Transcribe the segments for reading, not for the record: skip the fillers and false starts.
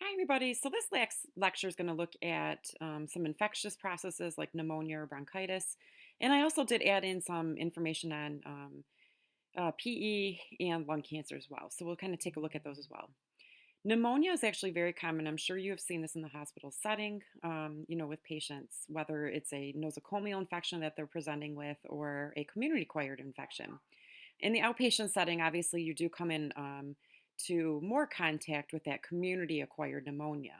Hi, everybody. So this lecture is going to look at some infectious processes like pneumonia or bronchitis. And I also did add in some information on PE and lung cancer as well. So we'll kind of take a look at those as well. Pneumonia is actually very common. I'm sure you have seen this in the hospital setting, with patients, whether it's a nosocomial infection that they're presenting with or a community-acquired infection. In the outpatient setting, obviously, you do come in to more contact with that community acquired pneumonia.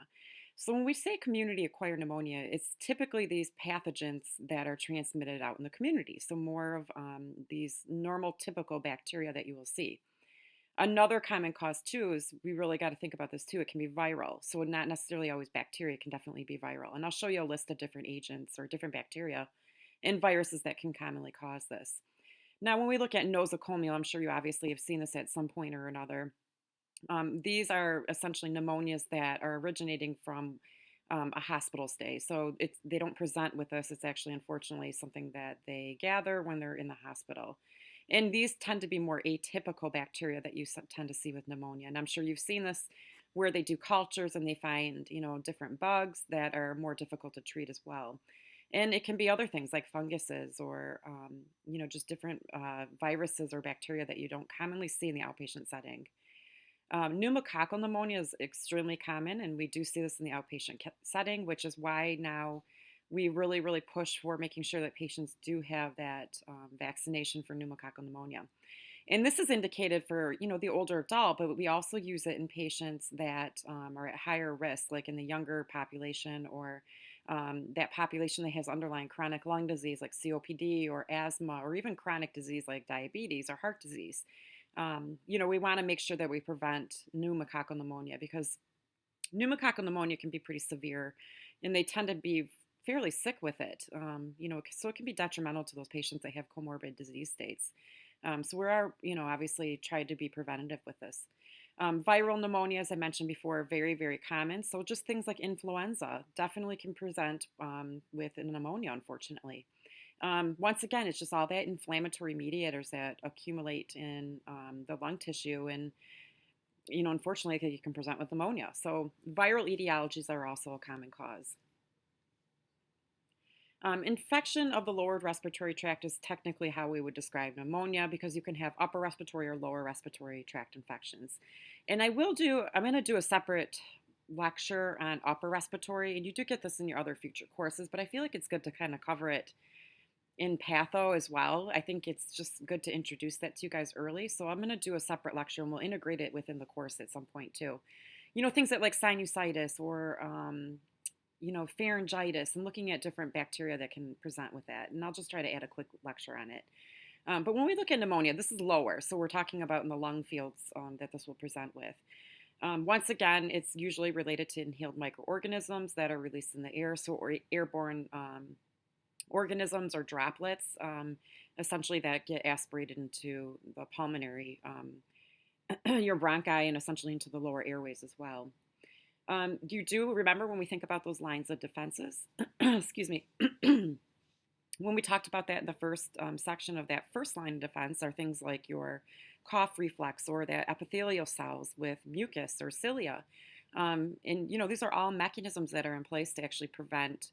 So, when we say community acquired pneumonia, it's typically these pathogens that are transmitted out in the community. So, more of these normal, typical bacteria that you will see. Another common cause, too, is we really got to think about this too. It can be viral. So, not necessarily always bacteria, it can definitely be viral. And I'll show you a list of different agents or different bacteria and viruses that can commonly cause this. Now, when we look at nosocomial, I'm sure you obviously have seen this at some point or another. These are essentially pneumonias that are originating from a hospital stay. So they don't present with us. It's actually, unfortunately, something that they gather when they're in the hospital. And these tend to be more atypical bacteria that you tend to see with pneumonia. And I'm sure you've seen this where they do cultures and they find, different bugs that are more difficult to treat as well. And it can be other things like funguses or, just different viruses or bacteria that you don't commonly see in the outpatient setting. Pneumococcal pneumonia is extremely common, and we do see this in the outpatient setting, which is why now we really, really push for making sure that patients do have that vaccination for pneumococcal pneumonia. And this is indicated for, the older adult, but we also use it in patients that are at higher risk, like in the younger population or that population that has underlying chronic lung disease like COPD or asthma or even chronic disease like diabetes or heart disease. We want to make sure that we prevent pneumococcal pneumonia because pneumococcal pneumonia can be pretty severe and they tend to be fairly sick with it. So it can be detrimental to those patients that have comorbid disease states. So we are, obviously trying to be preventative with this. Viral pneumonia, as I mentioned before, are very, very common. So just things like influenza definitely can present with a pneumonia, unfortunately. Once again, it's just all that inflammatory mediators that accumulate in the lung tissue, and unfortunately, you can present with pneumonia. So viral etiologies are also a common cause. Infection of the lower respiratory tract is technically how we would describe pneumonia because you can have upper respiratory or lower respiratory tract infections. And I'm going to do a separate lecture on upper respiratory, and you do get this in your other future courses, but I feel like it's good to kind of cover it in patho as well. I think it's just good to introduce that to you guys early. So I'm going to do a separate lecture and we'll integrate it within the course at some point too. Things that like sinusitis or, pharyngitis and looking at different bacteria that can present with that. And I'll just try to add a quick lecture on it. But when we look at pneumonia, this is lower. So we're talking about in the lung fields that this will present with. Once again, it's usually related to inhaled microorganisms that are released in the air, so airborne organisms or droplets, essentially that get aspirated into the pulmonary, your bronchi, and essentially into the lower airways as well. You do remember when we think about those lines of defenses, excuse me, when we talked about that in the first section of that first line of defense are things like your cough reflex or the epithelial cells with mucus or cilia. And, these are all mechanisms that are in place to actually prevent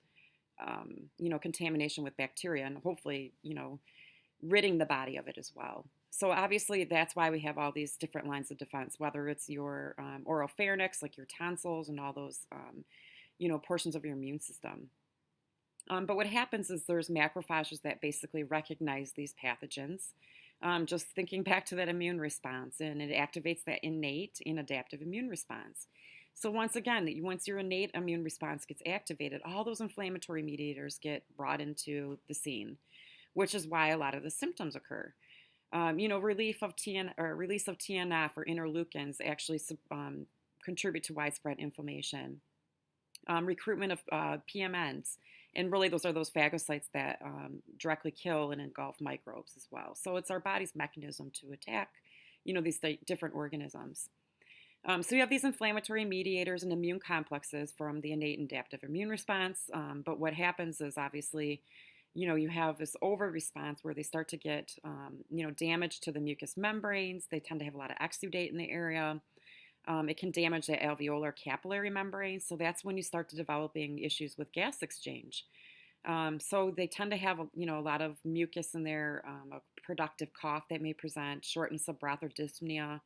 contamination with bacteria and hopefully, ridding the body of it as well. So obviously that's why we have all these different lines of defense, whether it's your oral pharynx, like your tonsils and all those, portions of your immune system. But what happens is there's macrophages that basically recognize these pathogens. Just thinking back to that immune response, and it activates that innate and adaptive immune response. So once again, once your innate immune response gets activated, all those inflammatory mediators get brought into the scene, which is why a lot of the symptoms occur. Release of TNF or interleukins actually contribute to widespread inflammation. Recruitment of PMNs, and really those are those phagocytes that directly kill and engulf microbes as well. So it's our body's mechanism to attack, these different organisms. So you have these inflammatory mediators and immune complexes from the innate and adaptive immune response. But what happens is obviously, you have this over response where they start to get, damage to the mucous membranes. They tend to have a lot of exudate in the area. It can damage the alveolar capillary membrane, so that's when you start to developing issues with gas exchange. So they tend to have, a lot of mucus in there, a productive cough that may present, shortness of breath or dyspnea,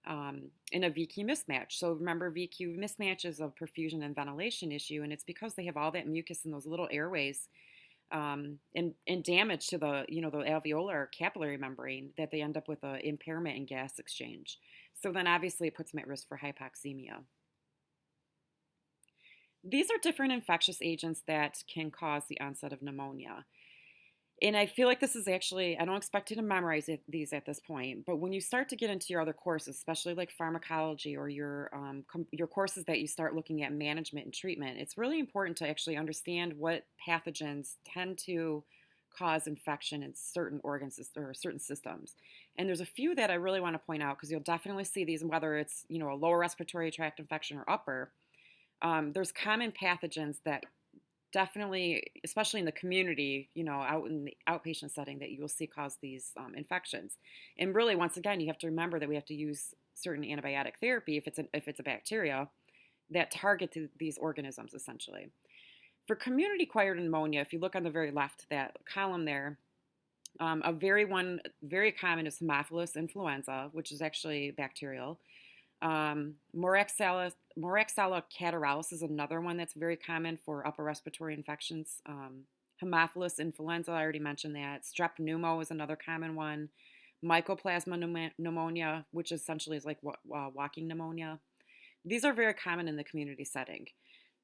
and a VQ mismatch. So remember, VQ mismatch is a perfusion and ventilation issue, and it's because they have all that mucus in those little airways, and damage to the alveolar capillary membrane that they end up with an impairment in gas exchange. So then obviously it puts them at risk for hypoxemia. These are different infectious agents that can cause the onset of pneumonia. And I feel like this is actually, I don't expect you to memorize these at this point, but when you start to get into your other courses, especially like pharmacology or your courses that you start looking at management and treatment, it's really important to actually understand what pathogens tend to cause infection in certain organs or certain systems. And there's a few that I really want to point out because you'll definitely see these, whether it's a lower respiratory tract infection or upper. There's common pathogens that definitely, especially in the community, out in the outpatient setting, that you will see cause these infections. And really, once again, you have to remember that we have to use certain antibiotic therapy if it's a bacteria that target these organisms, essentially. For community-acquired pneumonia, if you look on the very left, that column there, very common is Haemophilus influenza, which is actually bacterial. Moraxella catarrhalis is another one that's very common for upper respiratory infections. Haemophilus influenza, I already mentioned that. Strep pneumo is another common one. Mycoplasma pneumonia, which essentially is like walking pneumonia. These are very common in the community setting.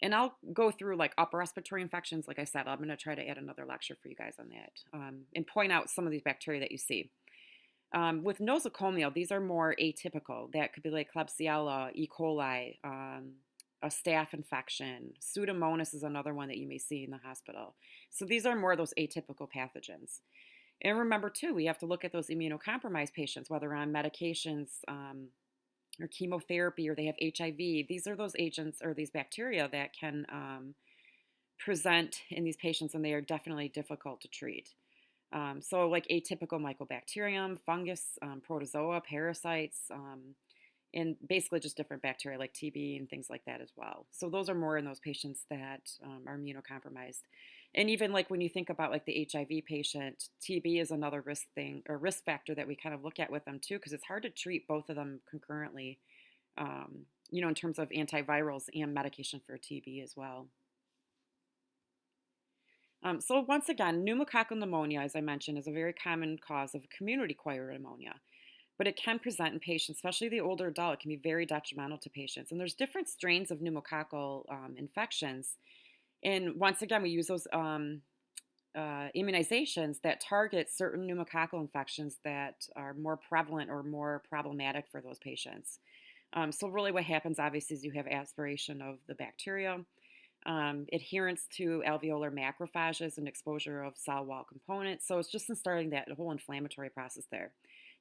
And I'll go through like upper respiratory infections. Like I said, I'm going to try to add another lecture for you guys on that, and point out some of these bacteria that you see. With nosocomial, these are more atypical. That could be like Klebsiella, E. coli, a staph infection. Pseudomonas is another one that you may see in the hospital. So these are more of those atypical pathogens. And remember, too, we have to look at those immunocompromised patients, whether on medications or chemotherapy or they have HIV. These are those agents or these bacteria that can present in these patients, and they are definitely difficult to treat. So like atypical mycobacterium, fungus, protozoa, parasites, and basically just different bacteria like TB and things like that as well. So those are more in those patients that are immunocompromised. And even like when you think about like the HIV patient, TB is another risk factor that we kind of look at with them too, because it's hard to treat both of them concurrently, in terms of antivirals and medication for TB as well. So once again, pneumococcal pneumonia, as I mentioned, is a very common cause of community-acquired pneumonia. But it can present in patients, especially the older adult. It can be very detrimental to patients. And there's different strains of pneumococcal infections. And once again, we use those immunizations that target certain pneumococcal infections that are more prevalent or more problematic for those patients. So really what happens, obviously, is you have aspiration of the bacteria, adherence to alveolar macrophages and exposure of cell wall components. So it's just in starting that whole inflammatory process there.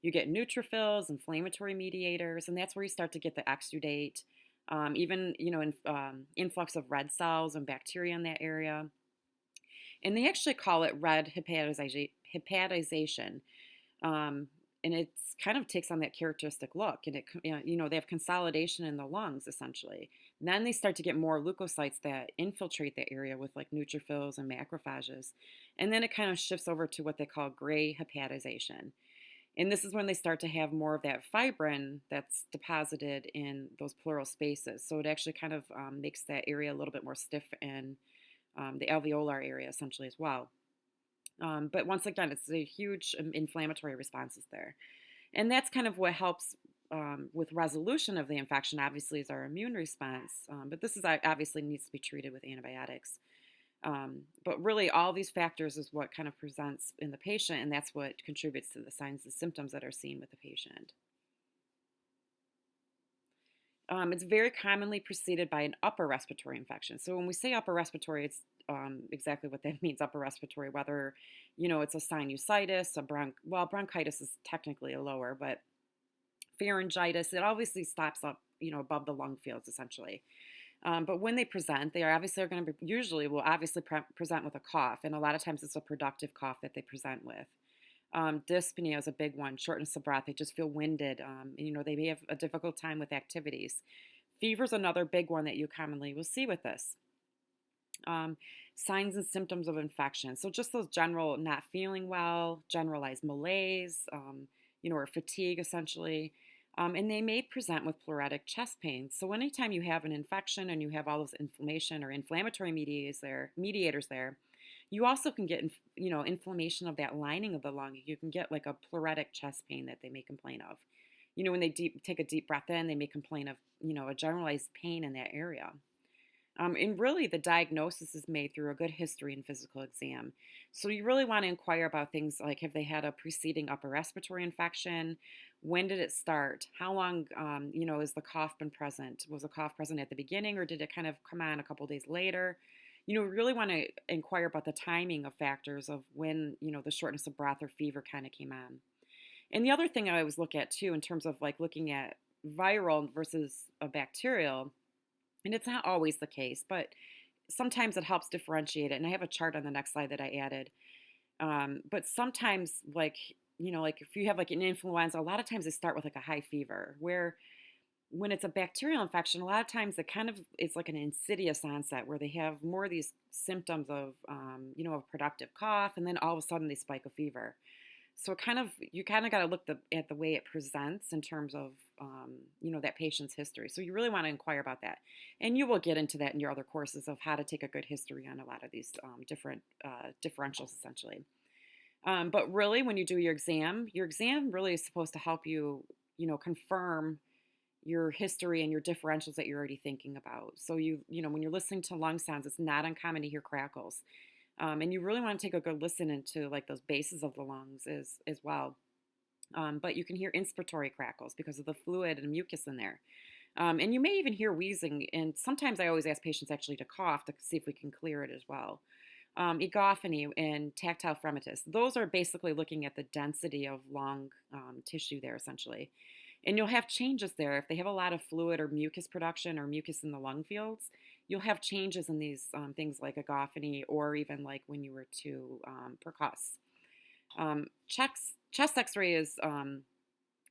You get neutrophils, inflammatory mediators, and that's where you start to get the exudate, influx of red cells and bacteria in that area. And they actually call it red hepatization. And it kind of takes on that characteristic look, and they have consolidation in the lungs essentially. And then they start to get more leukocytes that infiltrate the area with like neutrophils and macrophages, and then it kind of shifts over to what they call gray hepatization. And this is when they start to have more of that fibrin that's deposited in those pleural spaces. So it actually kind of makes that area a little bit more stiff in the alveolar area essentially as well. But once again, it's a huge inflammatory responses there. And that's kind of what helps with resolution of the infection, obviously, is our immune response. But this is obviously needs to be treated with antibiotics. But really, all these factors is what kind of presents in the patient, and that's what contributes to the signs and symptoms that are seen with the patient. It's very commonly preceded by an upper respiratory infection. So when we say upper respiratory, it's exactly what that means, upper respiratory, whether, it's a sinusitis, bronchitis is technically a lower, but pharyngitis, it obviously stops up, above the lung fields, essentially. But when they present, they will obviously present with a cough, and a lot of times it's a productive cough that they present with. Dyspnea is a big one, shortness of breath. They just feel winded. They may have a difficult time with activities. Fever is another big one that you commonly will see with this. Um, Signs and symptoms of infection. So just those general not feeling well, generalized malaise, or fatigue essentially. And they may present with pleuritic chest pain. So anytime you have an infection and you have all those inflammation or inflammatory mediators there, you also can get, inflammation of that lining of the lung. You can get like a pleuritic chest pain that they may complain of. When they take a deep breath in, they may complain of, a generalized pain in that area. And really, the diagnosis is made through a good history and physical exam. So you really want to inquire about things like, have they had a preceding upper respiratory infection? When did it start? How long, has the cough been present? Was the cough present at the beginning, or did it kind of come on a couple days later? We really want to inquire about the timing of factors of when, the shortness of breath or fever kind of came on. And the other thing I always look at too, in terms of like looking at viral versus a bacterial, and it's not always the case, but sometimes it helps differentiate it. And I have a chart on the next slide that I added. But sometimes, like if you have like an influenza, a lot of times they start with like a high fever, where when it's a bacterial infection, a lot of times it's like an insidious onset where they have more of these symptoms of, a productive cough, and then all of a sudden they spike a fever. So you kind of got to look at the way it presents in terms of, that patient's history. So you really want to inquire about that. And you will get into that in your other courses of how to take a good history on a lot of these different differentials, essentially. But really, when you do your exam really is supposed to help you, confirm your history and your differentials that you're already thinking about. So when you're listening to lung sounds, it's not uncommon to hear crackles. And you really want to take a good listen into like those bases of the lungs as well. But you can hear inspiratory crackles because of the fluid and mucus in there. And you may even hear wheezing. And sometimes I always ask patients actually to cough to see if we can clear it as well. Egophony and tactile fremitus. Those are basically looking at the density of lung tissue there, essentially. And you'll have changes there. If they have a lot of fluid or mucus production or mucus in the lung fields, you'll have changes in these things like egophony, or even like when you were to percuss. Chest x-ray is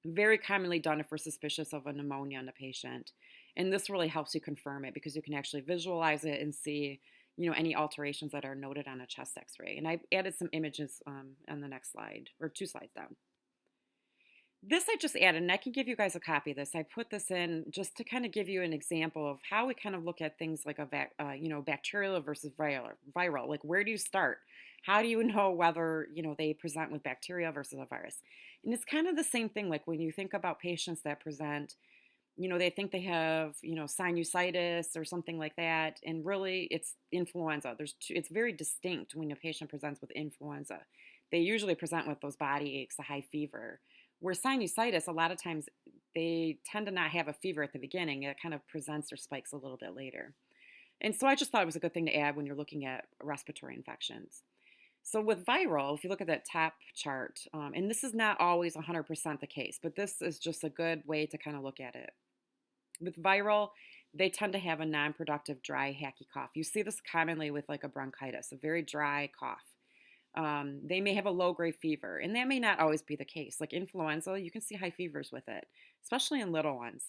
very commonly done if we're suspicious of a pneumonia in a patient. And this really helps you confirm it because you can actually visualize it and see, any alterations that are noted on a chest x-ray. And I added some images on the next slide, or 2 slides down. This I just added, and I can give you guys a copy of this. I put this in just to kind of give you an example of how we kind of look at things like bacterial versus viral. Like, where do you start? How do you know whether, they present with bacteria versus a virus? And it's kind of the same thing. Like when you think about patients that present, they think they have, sinusitis or something like that. And really it's influenza. It's very distinct when a patient presents with influenza. They usually present with those body aches, a high fever. Where sinusitis, a lot of times they tend to not have a fever at the beginning. It kind of presents or spikes a little bit later. And so I just thought it was a good thing to add when you're looking at respiratory infections. So with viral, if you look at that top chart, and this is not always 100% the case, but this is just a good way to kind of look at it. With viral, they tend to have a non-productive, dry, hacky cough. You see this commonly with like a bronchitis, a very dry cough. They may have a low-grade fever, and that may not always be the case. Like influenza, you can see high fevers with it, especially in little ones.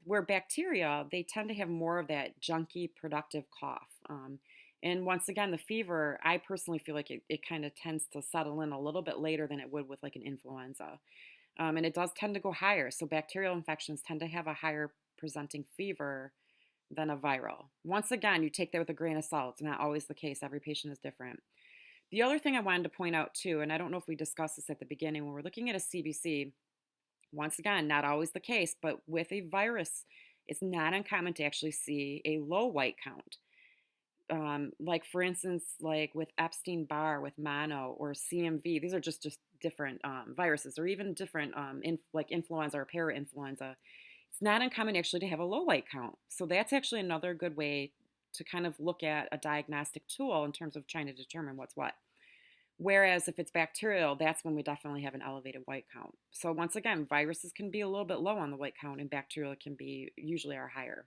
Where bacteria, they tend to have more of that junky, productive cough. And once again, the fever, I personally feel like it kind of tends to settle in a little bit later than it would with like an influenza. And it does tend to go higher. So bacterial infections tend to have a higher presenting fever than a viral. Once again, you take that with a grain of salt. It's not always the case. Every patient is different. The other thing I wanted to point out too, and I don't know if we discussed this at the beginning, when we're looking at a CBC, once again, not always the case, but with a virus, it's not uncommon to actually see a low white count. Like for instance, like with Epstein-Barr, with mono or CMV, these are just different viruses, or even different like influenza or parainfluenza. It's not uncommon actually to have a low white count. So that's actually another good way to kind of look at a diagnostic tool in terms of trying to determine what's what. Whereas if it's bacterial, that's when we definitely have an elevated white count. So once again, viruses can be a little bit low on the white count, and bacterial can be usually are higher.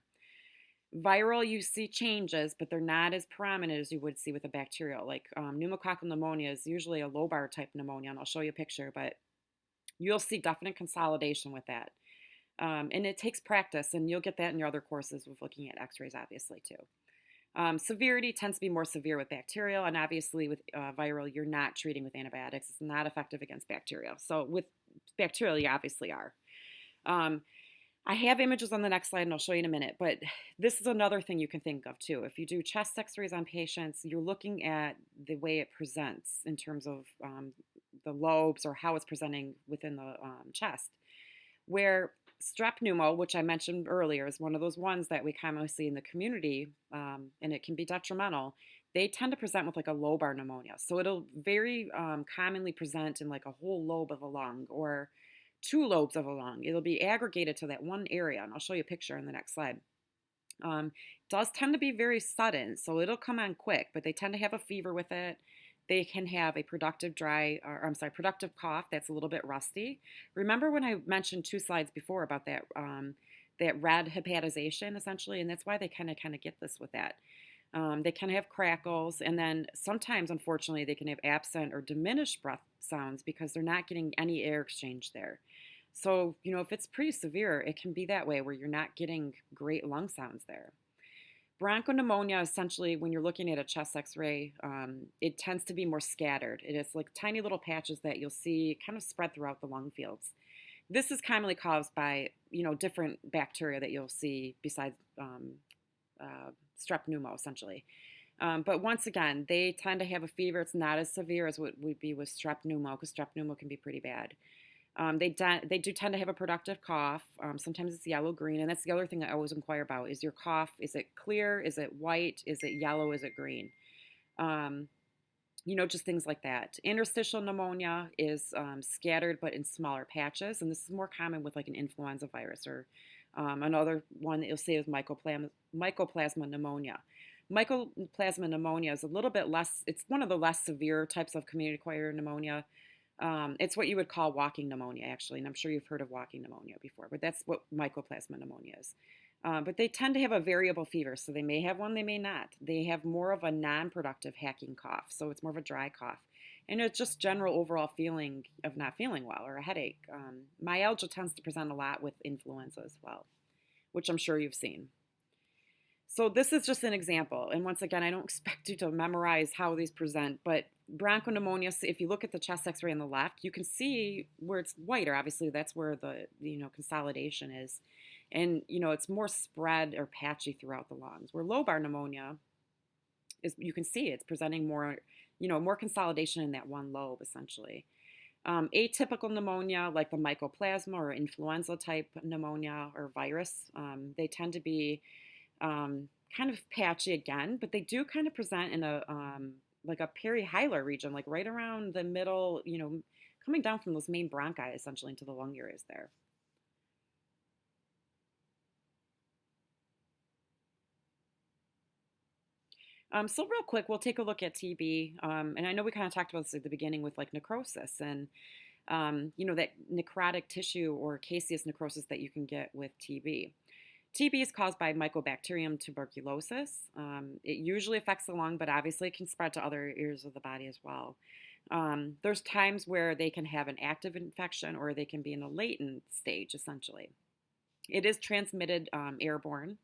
Viral, you see changes, but they're not as prominent as you would see with a bacterial. Like pneumococcal pneumonia is usually a lobar type pneumonia, and I'll show you a picture, but you'll see definite consolidation with that. And it takes practice, and you'll get that in your other courses with looking at x-rays, obviously, too. Severity tends to be more severe with bacterial, and obviously with viral, you're not treating with antibiotics. It's not effective against bacteria. So with bacterial, you obviously are. Um, I have images on the next slide, and I'll show you in a minute, but this is another thing you can think of too. If you do chest x-rays on patients, you're looking at the way it presents in terms of the lobes or how it's presenting within the chest. Where strep pneumo, which I mentioned earlier, is one of those ones that we commonly see in the community, and it can be detrimental. They tend to present with like a lobar pneumonia. So it'll very commonly present in like a whole lobe of a lung or two lobes of a lung. It'll be aggregated to that one area, and I'll show you a picture in the next slide. Does tend to be very sudden, so it'll come on quick, but they tend to have a fever with it. They can have a productive productive cough that's a little bit rusty. Remember when I mentioned 2 slides before about that that red hepatization essentially, and that's why they kind of get this with that. They can have crackles, and then sometimes, unfortunately, they can have absent or diminished breath sounds because they're not getting any air exchange there. So, if it's pretty severe, it can be that way where you're not getting great lung sounds there. Bronchopneumonia, essentially, when you're looking at a chest x-ray, it tends to be more scattered. It is like tiny little patches that you'll see kind of spread throughout the lung fields. This is commonly caused by, different bacteria that you'll see besides strep pneumo, essentially. But once again, they tend to have a fever. It's not as severe as what would be with strep pneumo, because strep pneumo can be pretty bad. They do tend to have a productive cough. Sometimes it's yellow-green, and that's the other thing I always inquire about. Is your cough, is it clear? Is it white? Is it yellow? Is it green? Just things like that. Interstitial pneumonia is scattered but in smaller patches, and this is more common with like an influenza virus or another one that you'll see is mycoplasma pneumonia. Mycoplasma pneumonia is a little bit less, it's one of the less severe types of community-acquired pneumonia. It's what you would call walking pneumonia, actually, and I'm sure you've heard of walking pneumonia before, but that's what mycoplasma pneumonia is. But they tend to have a variable fever, so they may have one, they may not. They have more of a non-productive hacking cough, so it's more of a dry cough. And it's just general overall feeling of not feeling well or a headache. Myalgia tends to present a lot with influenza as well, which I'm sure you've seen. So this is just an example. And once again, I don't expect you to memorize how these present, but bronchopneumonia, if you look at the chest x-ray on the left, you can see where it's whiter. Obviously, that's where the consolidation is. And, it's more spread or patchy throughout the lungs. Where lobar pneumonia is, you can see it's presenting more, more consolidation in that one lobe, essentially. Atypical pneumonia, like the mycoplasma or influenza type pneumonia or virus, they tend to be kind of patchy again, but they do kind of present in a like a perihilar region, like right around the middle, coming down from those main bronchi essentially into the lung areas there. So real quick, we'll take a look at TB, and I know we kind of talked about this at the beginning with like necrosis and that necrotic tissue or caseous necrosis that you can get with TB. TB is caused by Mycobacterium tuberculosis. It usually affects the lung, but obviously it can spread to other areas of the body as well. There's times where they can have an active infection or they can be in a latent stage, essentially. It is transmitted airborne,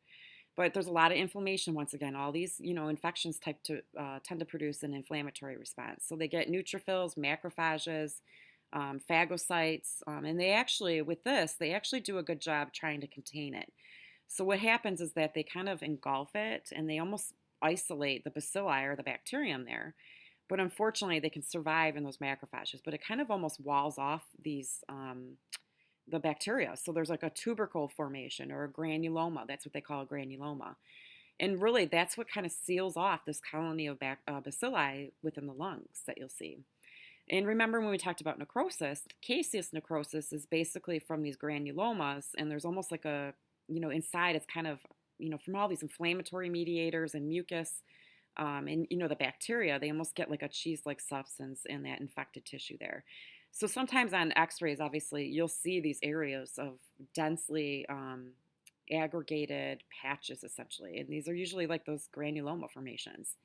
but there's a lot of inflammation. Once again, all these infections tend to produce an inflammatory response. So they get neutrophils, macrophages, phagocytes, and they actually do a good job trying to contain it. So what happens is that they kind of engulf it and they almost isolate the bacilli or the bacterium there. But unfortunately, they can survive in those macrophages, but it kind of almost walls off these the bacteria. So there's like a tubercle formation or a granuloma. That's what they call a granuloma. And really, that's what kind of seals off this colony of bacilli within the lungs that you'll see. And remember when we talked about necrosis, caseous necrosis is basically from these granulomas, and there's almost like a inside it's kind of, from all these inflammatory mediators and mucus, and, the bacteria, they almost get like a cheese-like substance in that infected tissue there. So sometimes on x-rays, obviously, you'll see these areas of densely, aggregated patches essentially. And these are usually like those granuloma formations.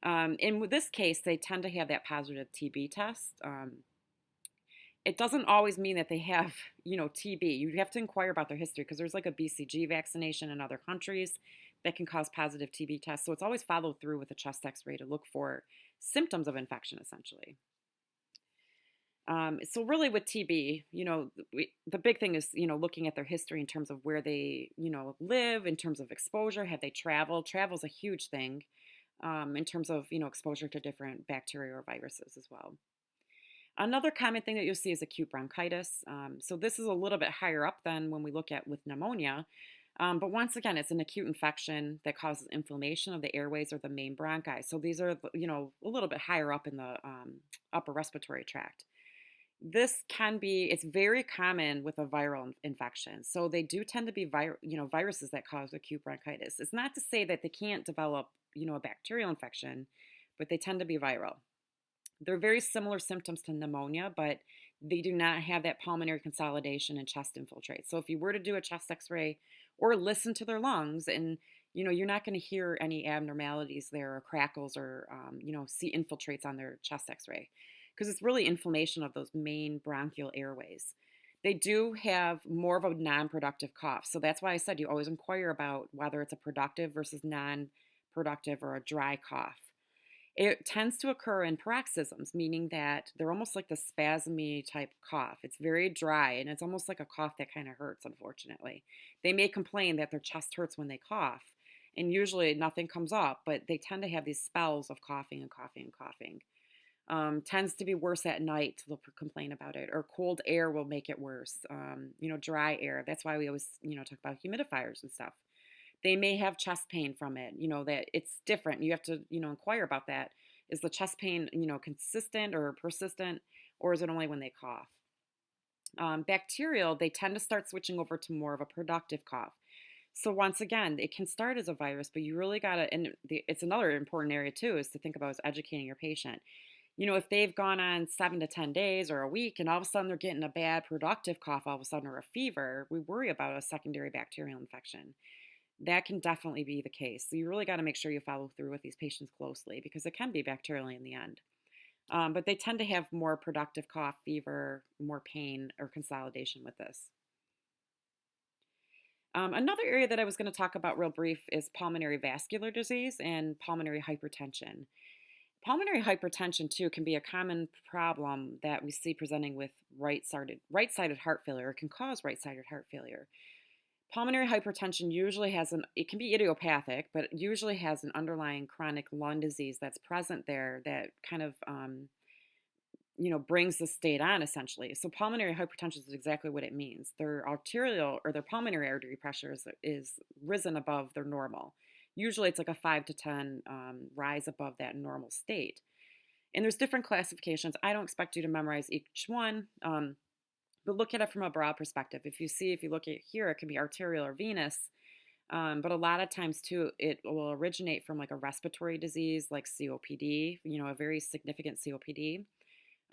In this case, they tend to have that positive TB test. It doesn't always mean that they have, TB. You have to inquire about their history because there's like a BCG vaccination in other countries that can cause positive TB tests. So it's always followed through with a chest x-ray to look for symptoms of infection, essentially. So really with TB, the big thing is, looking at their history in terms of where they, live, in terms of exposure. Have they traveled? Travel's a huge thing in terms of, exposure to different bacteria or viruses as well. Another common thing that you'll see is acute bronchitis. So this is a little bit higher up than when we look at with pneumonia. But once again, it's an acute infection that causes inflammation of the airways or the main bronchi. So these are, a little bit higher up in the upper respiratory tract. This can be, it's very common with a viral infection. So they do tend to be viruses that cause acute bronchitis. It's not to say that they can't develop, a bacterial infection, but they tend to be viral. They're very similar symptoms to pneumonia, but they do not have that pulmonary consolidation and chest infiltrate. So if you were to do a chest x-ray or listen to their lungs, and you're not going to hear any abnormalities there or crackles or see infiltrates on their chest x-ray because it's really inflammation of those main bronchial airways. They do have more of a non-productive cough. So that's why I said you always inquire about whether it's a productive versus non-productive or a dry cough. It tends to occur in paroxysms, meaning that they're almost like the spasmy type cough. It's very dry and it's almost like a cough that kind of hurts, unfortunately. They may complain that their chest hurts when they cough, and usually nothing comes up, but they tend to have these spells of coughing and coughing and coughing. Tends to be worse at night. They'll complain about it, or cold air will make it worse. Dry air. That's why we always, talk about humidifiers and stuff. They may have chest pain from it, that it's different. You have to, inquire about that. Is the chest pain, consistent or persistent, or is it only when they cough? Bacterial, they tend to start switching over to more of a productive cough. So once again, it can start as a virus, but you really got to, and it's another important area too, is to think about is educating your patient. If they've gone on 7 to 10 days or a week and all of a sudden they're getting a bad productive cough all of a sudden or a fever, we worry about a secondary bacterial infection. That can definitely be the case. So you really got to make sure you follow through with these patients closely because it can be bacterial in the end. But they tend to have more productive cough, fever, more pain, or consolidation with this. Another area that I was going to talk about real brief is pulmonary vascular disease and pulmonary hypertension. Pulmonary hypertension, too, can be a common problem that we see presenting with right-sided heart failure. It can cause right-sided heart failure. Pulmonary hypertension usually it can be idiopathic, but it usually has an underlying chronic lung disease that's present there that kind of, brings the state on essentially. So pulmonary hypertension is exactly what it means. Their arterial or their pulmonary artery pressure is risen above their normal. Usually it's like a 5 to 10 rise above that normal state. And there's different classifications. I don't expect you to memorize each one. But look at it from a broad perspective. If you look at here, it can be arterial or venous. But a lot of times too, it will originate from like a respiratory disease like COPD, a very significant COPD,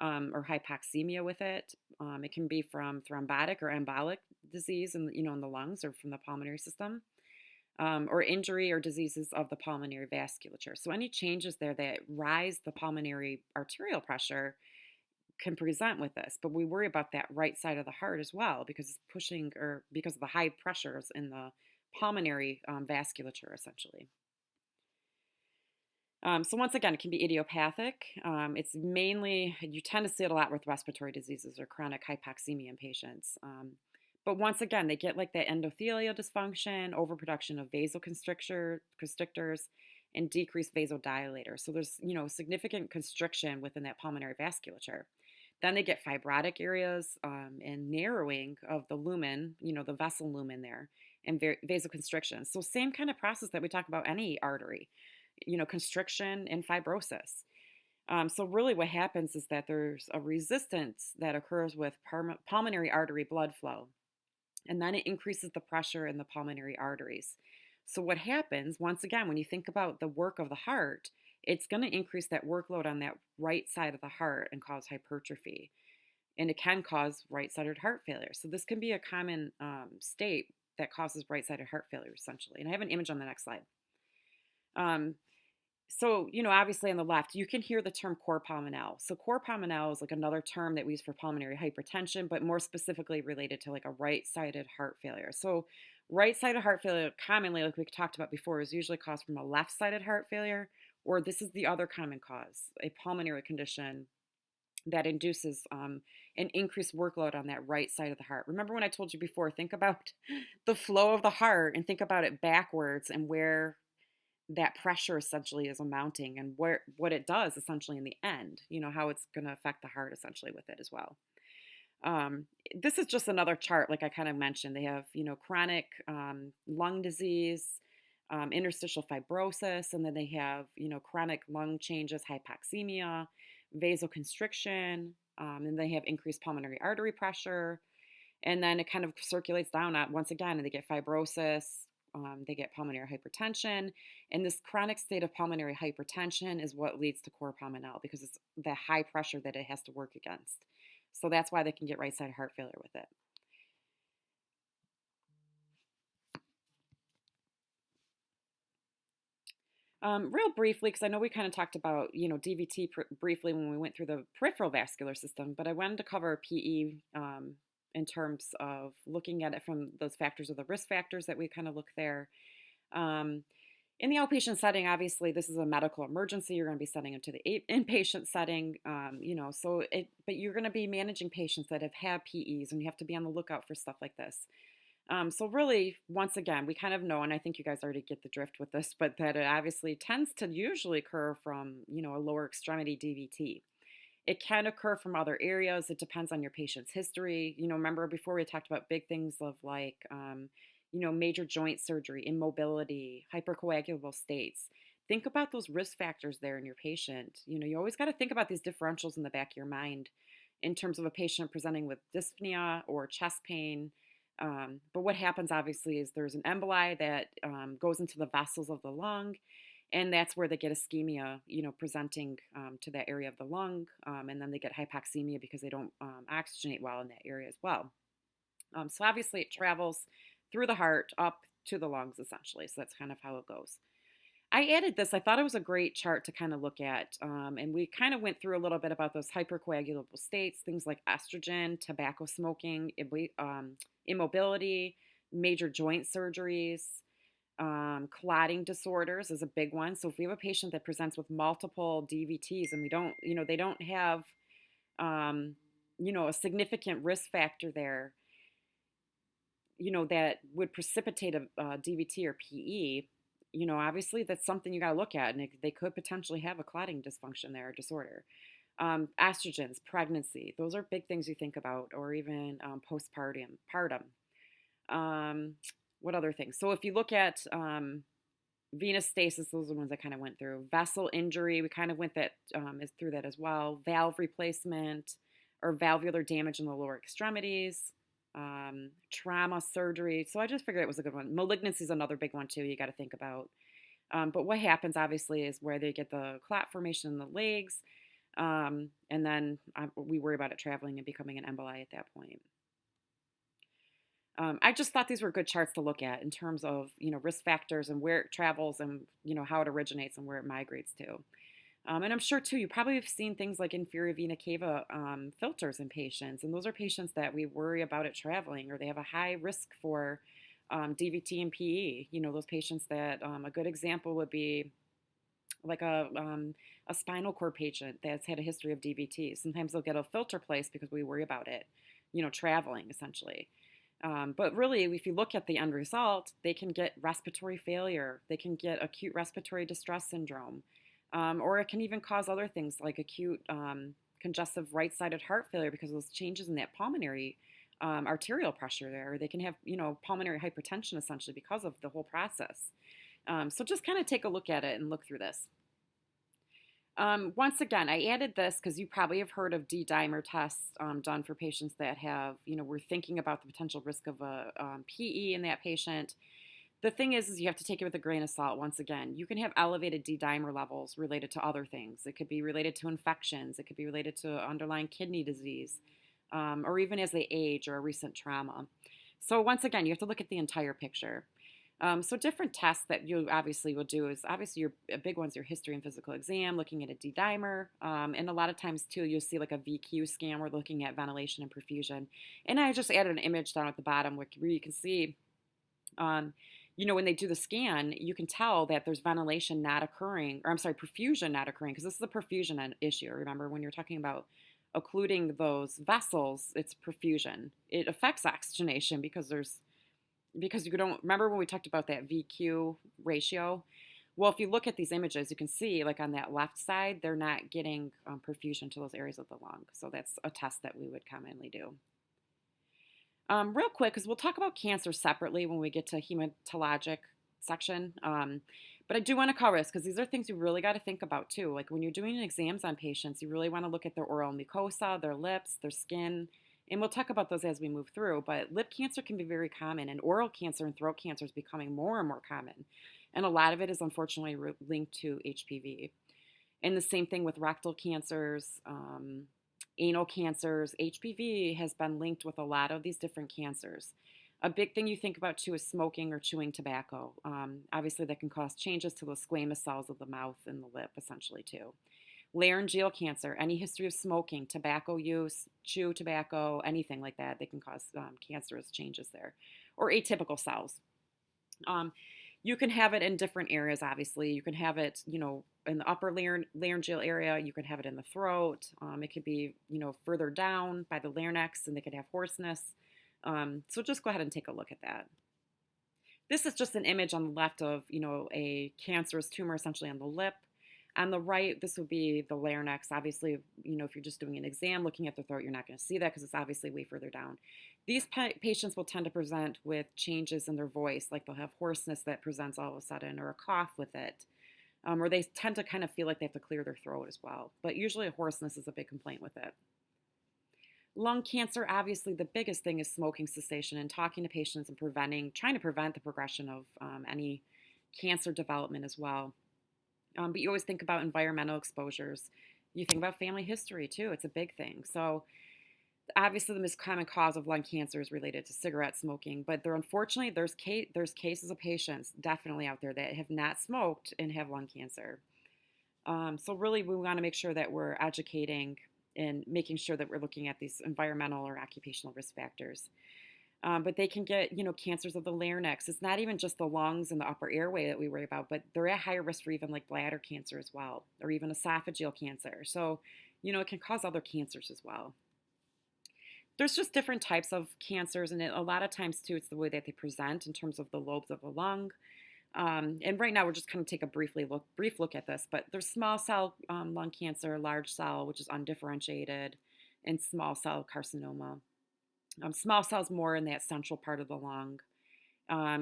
or hypoxemia with it. It can be from thrombotic or embolic disease in the lungs or from the pulmonary system, or injury or diseases of the pulmonary vasculature. So any changes there that rise the pulmonary arterial pressure can present with this, but we worry about that right side of the heart as well because it's pushing or because of the high pressures in the pulmonary vasculature essentially. So once again, it can be idiopathic. It's mainly, you tend to see it a lot with respiratory diseases or chronic hypoxemia in patients. But once again, they get like that endothelial dysfunction, overproduction of vasoconstrictors, and decreased vasodilator. So there's, significant constriction within that pulmonary vasculature. Then they get fibrotic areas and narrowing of the lumen, the vessel lumen there, and vasoconstriction. So same kind of process that we talk about any artery, constriction and fibrosis. So really what happens is that there's a resistance that occurs with pulmonary artery blood flow, and then it increases the pressure in the pulmonary arteries. So what happens, once again, when you think about the work of the heart, it's going to increase that workload on that right side of the heart and cause hypertrophy. And it can cause right-sided heart failure. So this can be a common state that causes right-sided heart failure, essentially. And I have an image on the next slide. Um, so, obviously on the left, you can hear the term cor pulmonale. So cor pulmonale is like another term that we use for pulmonary hypertension, but more specifically related to like a right-sided heart failure. So right-sided heart failure commonly, like we talked about before, is usually caused from a left-sided heart failure, or this is the other common cause, a pulmonary condition that induces an increased workload on that right side of the heart. Remember when I told you before, think about the flow of the heart and think about it backwards and where that pressure essentially is amounting and what it does essentially in the end, how it's going to affect the heart essentially with it as well. This is just another chart, like I kind of mentioned. They have, chronic lung disease, interstitial fibrosis, and then they have, chronic lung changes, hypoxemia, vasoconstriction, and they have increased pulmonary artery pressure, and then it kind of circulates down once again, and they get fibrosis, they get pulmonary hypertension, and this chronic state of pulmonary hypertension is what leads to cor pulmonale because it's the high pressure that it has to work against. So that's why they can get right-sided heart failure with it. Real briefly, because I know we kind of talked about, DVT briefly when we went through the peripheral vascular system, but I wanted to cover PE in terms of looking at it from those factors or the risk factors that we kind of look there. In the outpatient setting, obviously, this is a medical emergency. You're going to be sending them to the inpatient setting, but you're going to be managing patients that have had PEs, and you have to be on the lookout for stuff like this. So really, once again, we kind of know, and I think you guys already get the drift with this, but that it obviously tends to usually occur from, a lower extremity DVT. It can occur from other areas. It depends on your patient's history. Remember before we talked about big things of like, major joint surgery, immobility, hypercoagulable states. Think about those risk factors there in your patient. You always got to think about these differentials in the back of your mind in terms of a patient presenting with dyspnea or chest pain. But what happens obviously is there's an emboli that goes into the vessels of the lung, and that's where they get ischemia, presenting to that area of the lung, and then they get hypoxemia because they don't oxygenate well in that area as well. So obviously it travels through the heart up to the lungs essentially, so that's kind of how it goes. I added this. I thought it was a great chart to kind of look at. And we kind of went through a little bit about those hypercoagulable states, things like estrogen, tobacco smoking, immobility, major joint surgeries, clotting disorders is a big one. So if we have a patient that presents with multiple DVTs and they don't have, a significant risk factor there, that would precipitate a DVT or PE, obviously that's something you got to look at, and they could potentially have a clotting dysfunction there or disorder. Estrogens, pregnancy, those are big things you think about, or even postpartum. What other things? So if you look at venous stasis, those are the ones I kind of went through. Vessel injury, we kind of went through that as well. Valve replacement or valvular damage in the lower extremities. Trauma, surgery. So I just figured it was a good one. Malignancy is another big one too you got to think about. But what happens obviously is where they get the clot formation in the legs, and then we worry about it traveling and becoming an emboli at that point. I just thought these were good charts to look at in terms of risk factors and where it travels and how it originates and where it migrates to. And I'm sure, too, you probably have seen things like inferior vena cava filters in patients. And those are patients that we worry about it traveling, or they have a high risk for DVT and PE. Those patients that a good example would be like a spinal cord patient that's had a history of DVT. Sometimes they'll get a filter placed because we worry about it, traveling essentially. But really, if you look at the end result, they can get respiratory failure. They can get acute respiratory distress syndrome. Or it can even cause other things like acute congestive right-sided heart failure because of those changes in that pulmonary arterial pressure there. Or they can have, pulmonary hypertension essentially because of the whole process. So just kind of take a look at it and look through this. Once again, I added this because you probably have heard of D-dimer tests done for patients that have, we're thinking about the potential risk of a PE in that patient. The thing is you have to take it with a grain of salt. Once again, you can have elevated D-dimer levels related to other things. It could be related to infections. It could be related to underlying kidney disease, or even as they age or a recent trauma. So once again, you have to look at the entire picture. So different tests that you obviously will do is obviously your big ones, your history and physical exam, looking at a D-dimer, and a lot of times too you'll see like a VQ scan. We're looking at ventilation and perfusion, and I just added an image down at the bottom where you can see, um, when they do the scan, you can tell that there's ventilation not occurring, or I'm sorry, perfusion not occurring, because this is a perfusion issue. Remember when you're talking about occluding those vessels, it's perfusion. It affects oxygenation because you don't remember when we talked about that VQ ratio. Well, if you look at these images, you can see like on that left side, they're not getting perfusion to those areas of the lung. So that's a test that we would commonly do. Real quick, because we'll talk about cancer separately when we get to hematologic section. But I do want to cover this because these are things you really got to think about too. Like when you're doing exams on patients, you really want to look at their oral mucosa, their lips, their skin, and we'll talk about those as we move through. But lip cancer can be very common, and oral cancer and throat cancer is becoming more and more common. And a lot of it is unfortunately linked to HPV. And the same thing with rectal cancers, anal cancers. HPV has been linked with a lot of these different cancers. A big thing you think about too is smoking or chewing tobacco. Obviously, that can cause changes to the squamous cells of the mouth and the lip, essentially, too. Laryngeal cancer, any history of smoking, tobacco use, chew tobacco, anything like that, they can cause cancerous changes there. Or atypical cells. You can have it in different areas, obviously. You can have it, in the upper laryngeal area. You can have it in the throat. It could be, further down by the larynx, and they could have hoarseness. So just go ahead and take a look at that. This is just an image on the left of, a cancerous tumor essentially on the lip. On the right, this would be the larynx. Obviously, if you're just doing an exam looking at the throat, you're not going to see that because it's obviously way further down. These patients will tend to present with changes in their voice, like they'll have hoarseness that presents all of a sudden, or a cough with it, or they tend to kind of feel like they have to clear their throat as well. But usually hoarseness is a big complaint with it. Lung cancer, obviously the biggest thing is smoking cessation and talking to patients and trying to prevent the progression of any cancer development as well. But you always think about environmental exposures. You think about family history too. It's a big thing. So obviously the most common cause of lung cancer is related to cigarette smoking, but unfortunately there's cases of patients definitely out there that have not smoked and have lung cancer. So really we want to make sure that we're educating and making sure that we're looking at these environmental or occupational risk factors. But they can get, cancers of the larynx. It's not even just the lungs and the upper airway that we worry about, but they're at higher risk for even like bladder cancer as well, or even esophageal cancer. So, it can cause other cancers as well. There's just different types of cancers, and a lot of times too, it's the way that they present in terms of the lobes of the lung. And right now we're just kind of take a brief look at this, but there's small cell lung cancer, large cell, which is undifferentiated, and small cell carcinoma. Small cells more in that central part of the lung.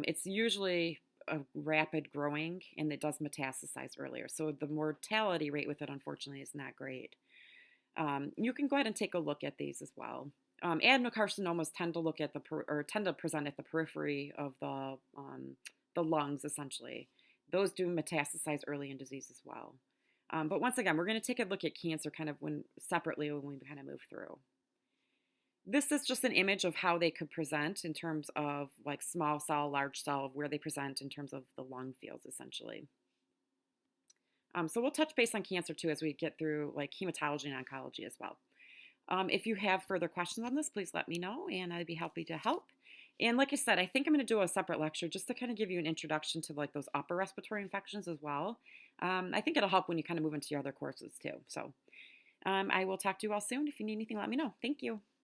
It's usually a rapid growing, and it does metastasize earlier. So the mortality rate with it, unfortunately, is not great. You can go ahead and take a look at these as well. Adenocarcinomas tend to present at the periphery of the lungs, essentially. Those do metastasize early in disease as well. But once again, we're going to take a look at cancer kind of separately when we kind of move through. This is just an image of how they could present in terms of like small cell, large cell, where they present in terms of the lung fields, essentially. So we'll touch base on cancer too as we get through like hematology and oncology as well. If you have further questions on this, please let me know and I'd be happy to help. And like I said, I think I'm going to do a separate lecture just to kind of give you an introduction to like those upper respiratory infections as well. I think it'll help when you kind of move into your other courses too. So I will talk to you all soon. If you need anything, let me know. Thank you.